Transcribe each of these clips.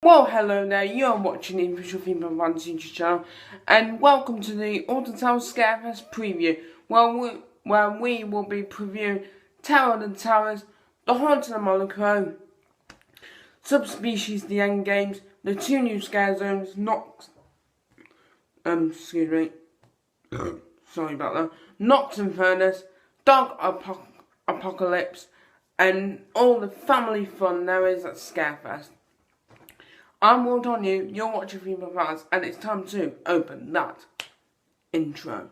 Well, hello there, you're watching the official Female Fantasy channel, and welcome to the Alton Scarefest preview, where we will be previewing Terror of the Towers, The Haunted of Monaco, Subspecies The Endgames, the two new scare zones, sorry about that, Nocturne Furnace, Dog Apocalypse, and all the family fun there is at Scarefest. I'm World on You, you're watching Female Fans, and it's time to open that intro.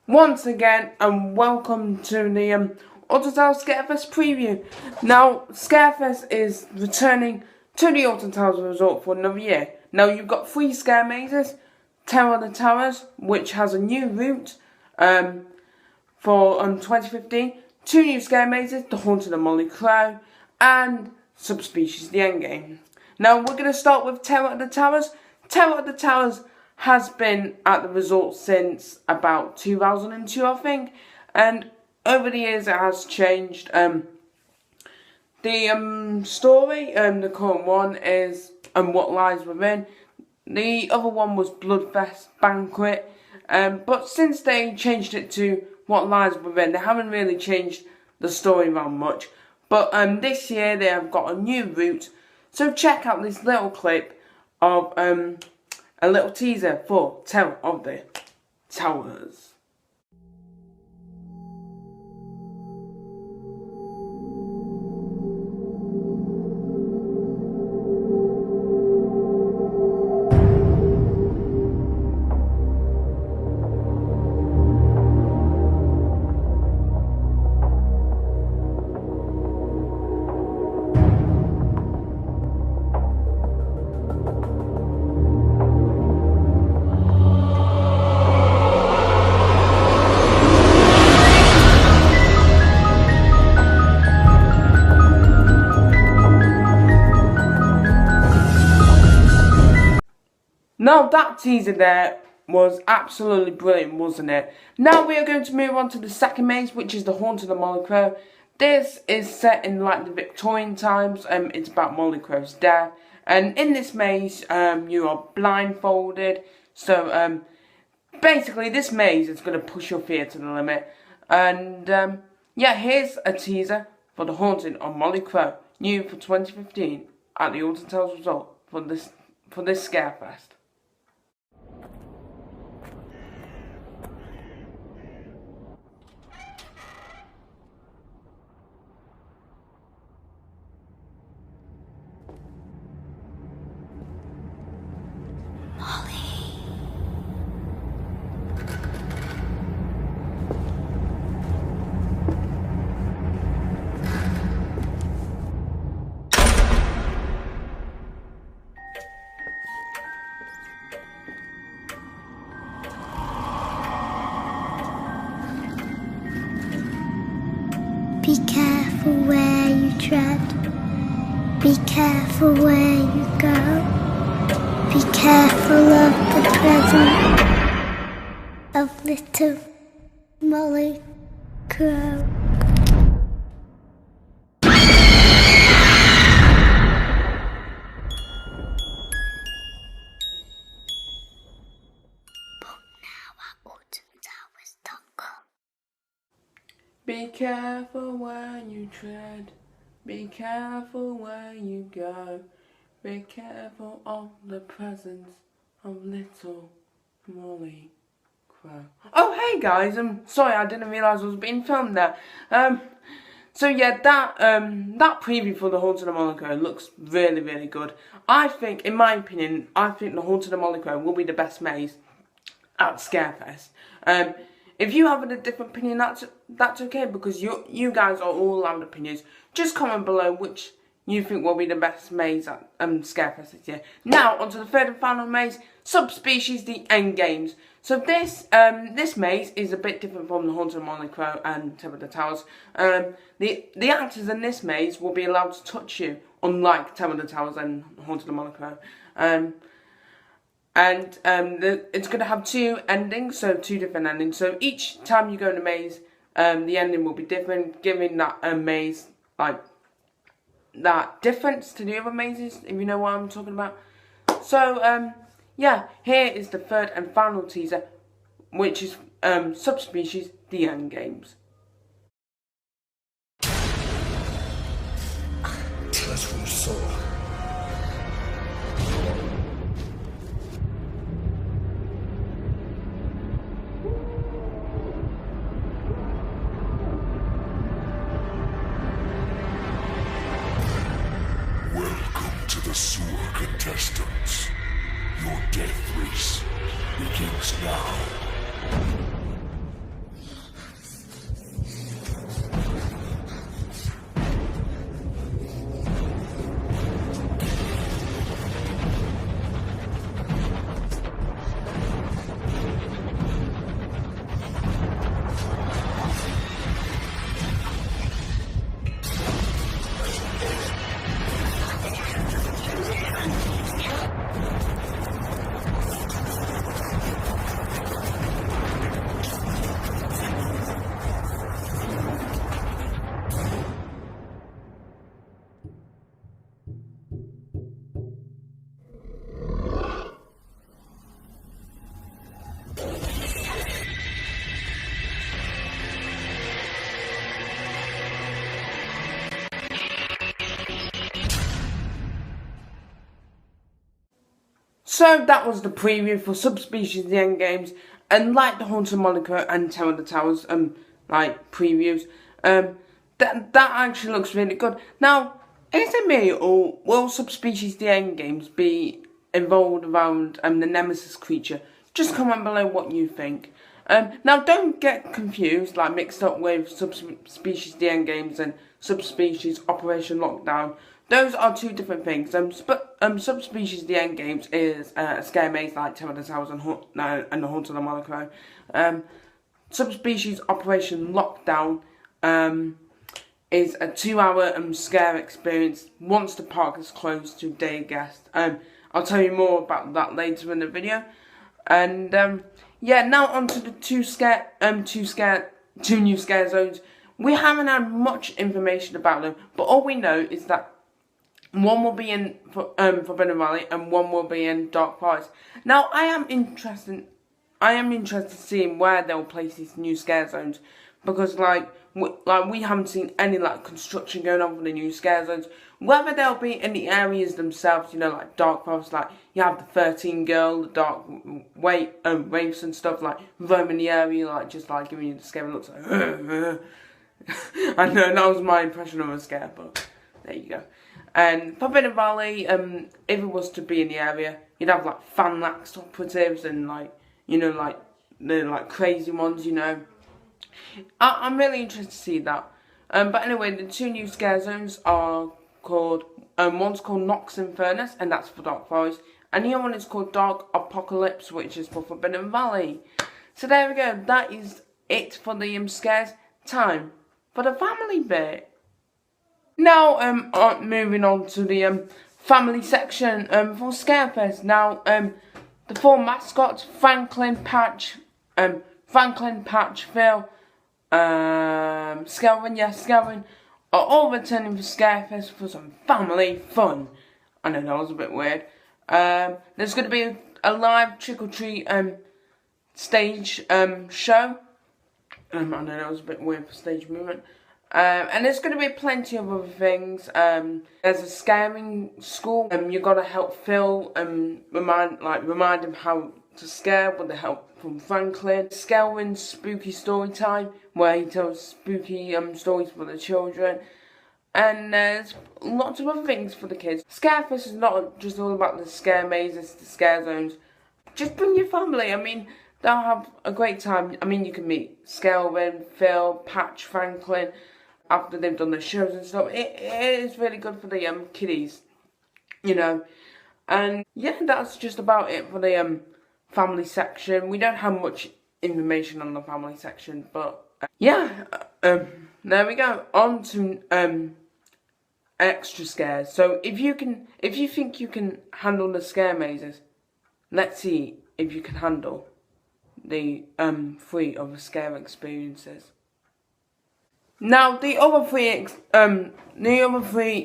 Once again, and welcome to the Alton Scarefest preview. Now, Scarefest is returning to the Alton Towers Resort for another year. Now, you've got 3 scare mazes. Terror of the Towers, which has a new route for 2015, 2 new scare mazes, The Haunted of Monaco, and Subspecies The Endgame. Now we're going to start with Terror of the Towers. Terror of the Towers has been at the resort since about 2002, I think, and over the years it has changed. The story, the current one is What Lies Within. The other one was Bloodfest Banquet, but since they changed it to What Lies Within, they haven't really changed the story around much. But this year they have got a new route, so check out this little clip of a little teaser for Terror of the Towers. Now that teaser there was absolutely brilliant, wasn't it? Now we are going to move on to the second maze, which is The Haunted of Monaco. This is set in like the Victorian times. It's about Monaco's death, and in this maze, you are blindfolded. So basically, this maze is going to push your fear to the limit. And yeah, here's a teaser for The Haunted of Monaco, new for 2015 at the Alton Towers Resort for this Scarefest. Be careful where you tread, be careful where you go, be careful of the presence of little Molly Crow. Be careful where you tread, be careful where you go, be careful of the presence of little Molly Crow. Oh hey guys, sorry, I didn't realise I was being filmed there. So yeah, that preview for The Haunted of Monaco looks really, really good. I think, in my opinion, The Haunted of Monaco will be the best maze at Scarefest. If you have a different opinion, that's okay, because you guys are all loud opinions. Just comment below which you think will be the best maze at Scarefest this year. Now, onto the third and final maze, Subspecies The Endgames. So this maze is a bit different from The Haunted of Monaco and Terror of the Towers. The actors in this maze will be allowed to touch you, unlike Terror of the Towers and Haunted of Monaco. And it's going to have 2 endings, so 2 different endings. So each time you go in a maze, the ending will be different, giving that maze like that difference to the other mazes, if you know what I'm talking about. So yeah, here is the 3rd and final teaser, which is Subspecies: The End Games. As we saw. Welcome to the sewer, contestants. Your death race begins now. So that was the preview for Subspecies: The End Games, and like the Haunted Monaco and Terror of the Towers like previews, that actually looks really good. Now, is it me, or will Subspecies: The End Games be involved around the Nemesis creature? Just comment below what you think. Now don't get confused, like mixed up with Subspecies: The End Games and Subspecies Operation Lockdown. Those are 2 different things. Subspecies: The End Games is a scare maze like Terror of the Towers and the Haunted Monaco. Subspecies Operation Lockdown is a 2-hour scare experience once the park is closed to day guests. I'll tell you more about that later in the video. And yeah, now onto the 2 new scare zones. We haven't had much information about them, but all we know is that one will be in Forbidden Valley and one will be in Dark Forest. Now, I am interested in seeing where they'll place these new scare zones, because we haven't seen any like construction going on for the new scare zones. Whether they'll be in the areas themselves, you know, like Dark Forest, like you have the 13 girl, the dark waifs and stuff, like roaming the area, like just like giving you the scary looks like. I know that was my impression of a scare, but there you go. And Forbidden Valley, if it was to be in the area, you'd have like Fanlax operatives and like, you know, like the like crazy ones, you know. I'm really interested to see that. But anyway, the 2 new scare zones are called, one's called Nox Infernus, and that's for Dark Forest, and the other one is called Dark Apocalypse, which is for Forbidden Valley. So there we go, that is it for the scares. Time for the family bit. Now, moving on to the family section for Scarefest. Now, the 4 mascots, Franklin, Patch, Phil, Skelvin, are all returning for Scarefest for some family fun. I know that was a bit weird. There's going to be a live trick-or-treat stage show. I know that was a bit weird for stage movement. And there's going to be plenty of other things. There's a scaring school. You got to help Phil remind him how to scare with the help from Franklin. Skelvin's spooky story time, where he tells spooky stories for the children. And there's lots of other things for the kids. Scarefest is not just all about the scare mazes, the scare zones. Just bring your family. I mean, they'll have a great time. I mean, you can meet Skelvin, Phil, Patch, Franklin after they've done their shows and stuff. It is really good for the kiddies, you know. And yeah, that's just about it for the family section. We don't have much information on the family section, but yeah, there we go. On to extra scares. So if you think you can handle the scare mazes, let's see if you can handle the 3 other scare experiences. Now, the other three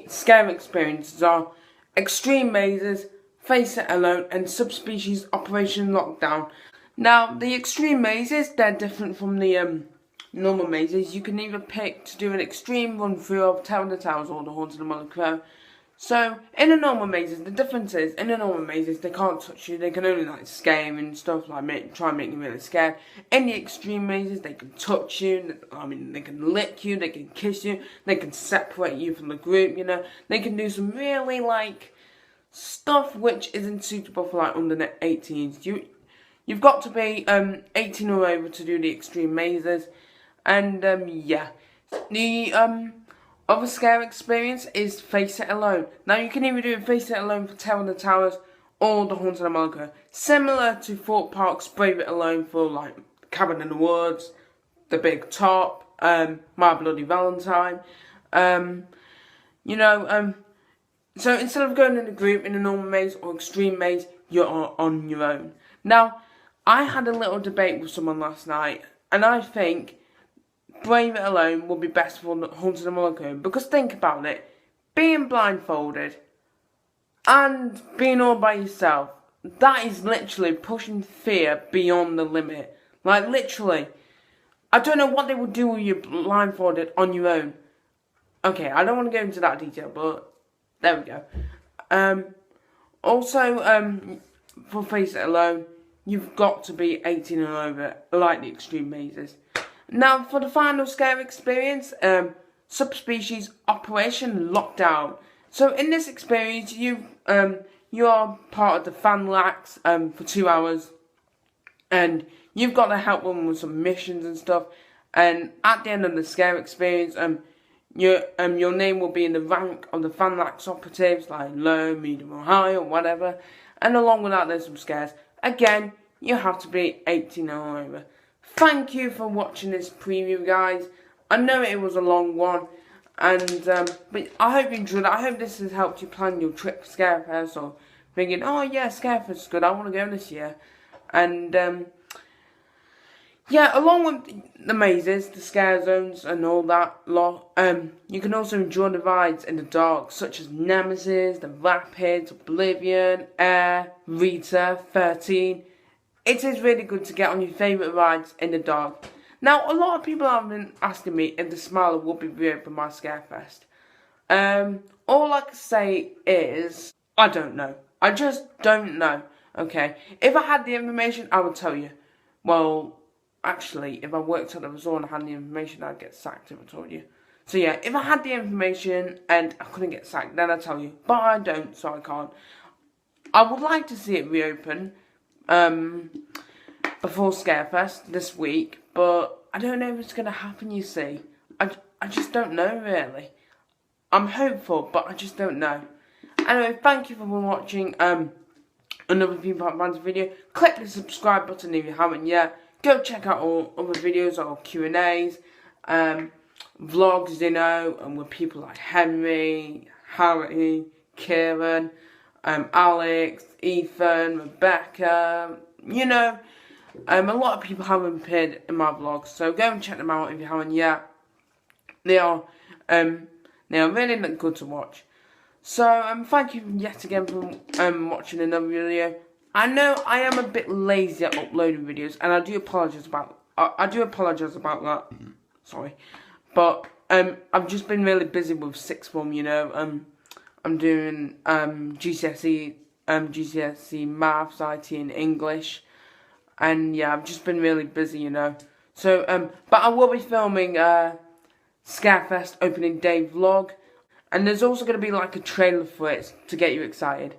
scare experiences are Extreme Mazes, Face It Alone, and Subspecies Operation Lockdown. Now, the Extreme Mazes, they're different from the normal mazes. You can either pick to do an extreme run through of Tower of the Towers or the Haunted Monaco. So, in the normal mazes, the difference is, in the normal mazes, they can't touch you. They can only, like, scare you and stuff, like, try and make you really scared. In the extreme mazes, they can touch you. I mean, they can lick you, they can kiss you, they can separate you from the group, you know. They can do some really, like, stuff which isn't suitable for, like, under the 18s. You've got to be 18 or over to do the extreme mazes. And, yeah. The, other scare experience is Face It Alone. Now, you can either do Face It Alone for Terror of the Towers or the Haunted Monaco. Similar to Thorpe Park's Brave It Alone for, like, Cabin in the Woods, The Big Top, My Bloody Valentine. So instead of going in a group in a normal maze or extreme maze, you're on your own. Now, I had a little debate with someone last night, and I think Brave It Alone will be best for the Haunted Monaco, because think about it, being blindfolded and being all by yourself, that is literally pushing fear beyond the limit. Like, literally, I don't know what they would do with you blindfolded on your own. Okay, I don't want to go into that detail, but there we go. Also, for Face It Alone, you've got to be 18 and over, like the extreme mazes. Now, for the final scare experience, Subspecies Operation Lockdown. So, in this experience, you are part of the Fan Lax for 2 hours, and you've got to help them with some missions and stuff. And at the end of the scare experience, your name will be in the rank of the Fan Lax operatives, like low, medium, or high, or whatever. And along with that, there's some scares. Again, you have to be 18 or over. Thank you for watching this preview, guys. I know it was a long one, and but I hope you enjoyed it. I hope this has helped you plan your trip to Scarefest, or thinking, oh yeah, Scarefest is good, I want to go this year. And yeah, along with the mazes, the scare zones, and all that lot, you can also enjoy the rides in the dark, such as Nemesis, the Rapids, Oblivion, Air, Rita, 13. It is really good to get on your favourite rides in the dark. Now, a lot of people have been asking me if the Smiler will be reopened by Scarefest. All I can say is, I don't know. I just don't know. Okay, if I had the information, I would tell you. Well, actually, if I worked at the resort and had the information, I'd get sacked if I told you. So yeah, if I had the information and I couldn't get sacked, then I'd tell you. But I don't, so I can't. I would like to see it reopen before Scarefest this week, but I don't know if it's going to happen, you see. I just don't know, really. I'm hopeful, but I just don't know. Anyway, thank you for watching another Theme Park Bands video. Click the subscribe button if you haven't yet. Go check out all other videos or Q&As, vlogs, you know, and with people like Henry, Harry, Kieran, Alex, Ethan, Rebecca, you know, a lot of people haven't appeared in my vlogs, so go and check them out if you haven't yet. They are really good to watch. So, thank you yet again for watching another video. I know I am a bit lazy at uploading videos, and I do apologise about that. Sorry, but I've just been really busy with sixth form. You know, I'm doing GCSE maths, IT, and English, and yeah, I've just been really busy. You know, so but I will be filming Scarefest opening day vlog, and there's also going to be like a trailer for it to get you excited.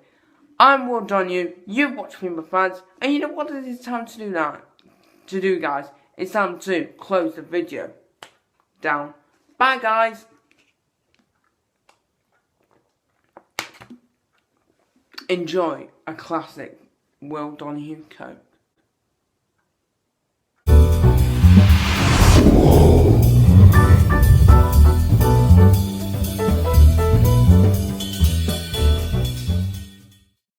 I'm Will Donahue, you've watched me, my fans, and you know what it is time to do now? Guys, it's time to close the video down. Bye, guys. Enjoy a classic Will Donahue coat.